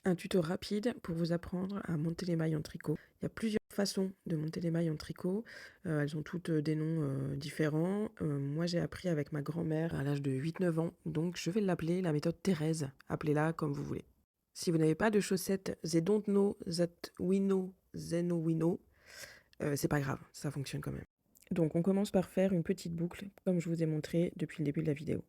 Un tuto rapide pour vous apprendre à monter les mailles en tricot. Il y a plusieurs façons de monter les mailles en tricot. Elles ont toutes des noms différents. Moi, j'ai appris avec ma grand-mère à l'âge de 8-9 ans, donc je vais l'appeler la méthode Thérèse. Appelez-la comme vous voulez. Si vous n'avez pas de chaussettes they don't know that we know, they know we know, c'est pas grave, ça fonctionne quand même. Donc on commence par faire une petite boucle, comme je vous ai montré depuis le début de la vidéo.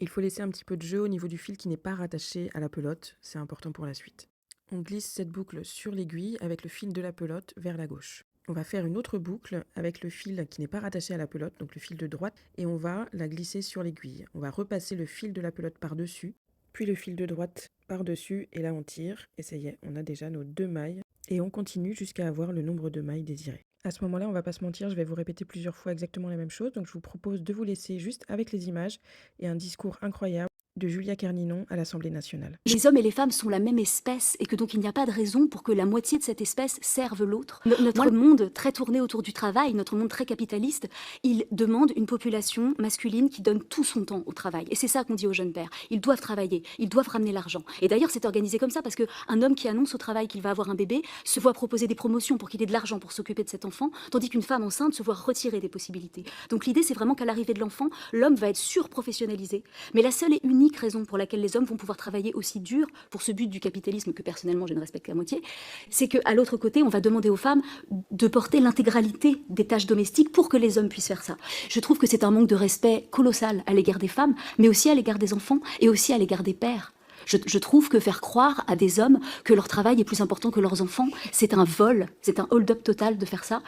Il faut laisser un petit peu de jeu au niveau du fil qui n'est pas rattaché à la pelote, c'est important pour la suite. On glisse cette boucle sur l'aiguille avec le fil de la pelote vers la gauche. On va faire une autre boucle avec le fil qui n'est pas rattaché à la pelote, donc le fil de droite, et on va la glisser sur l'aiguille. On va repasser le fil de la pelote par-dessus, puis le fil de droite par-dessus, et là on tire, et ça y est, on a déjà nos 2 mailles, et on continue jusqu'à avoir le nombre de mailles désiré. À ce moment-là, on va pas se mentir, je vais vous répéter plusieurs fois exactement la même chose, donc je vous propose de vous laisser juste avec les images et un discours incroyable de Julia Kerninon à l'Assemblée nationale. Les hommes et les femmes sont la même espèce et que donc il n'y a pas de raison pour que la moitié de cette espèce serve l'autre. Notre monde très tourné autour du travail, notre monde très capitaliste, il demande une population masculine qui donne tout son temps au travail. Et c'est ça qu'on dit aux jeunes pères. Ils doivent travailler, ils doivent ramener l'argent. Et d'ailleurs c'est organisé comme ça parce qu'un homme qui annonce au travail qu'il va avoir un bébé se voit proposer des promotions pour qu'il ait de l'argent pour s'occuper de cet enfant, tandis qu'une femme enceinte se voit retirer des possibilités. Donc l'idée c'est vraiment qu'à l'arrivée de l'enfant, l'homme va être surprofessionnalisé. Mais la seule et unique raison pour laquelle les hommes vont pouvoir travailler aussi dur pour ce but du capitalisme que personnellement je ne respecte qu'à moitié, c'est qu'à l'autre côté, on va demander aux femmes de porter l'intégralité des tâches domestiques pour que les hommes puissent faire ça. Je trouve que c'est un manque de respect colossal à l'égard des femmes, mais aussi à l'égard des enfants et aussi à l'égard des pères. Je trouve que faire croire à des hommes que leur travail est plus important que leurs enfants, c'est un vol, c'est un hold-up total de faire ça.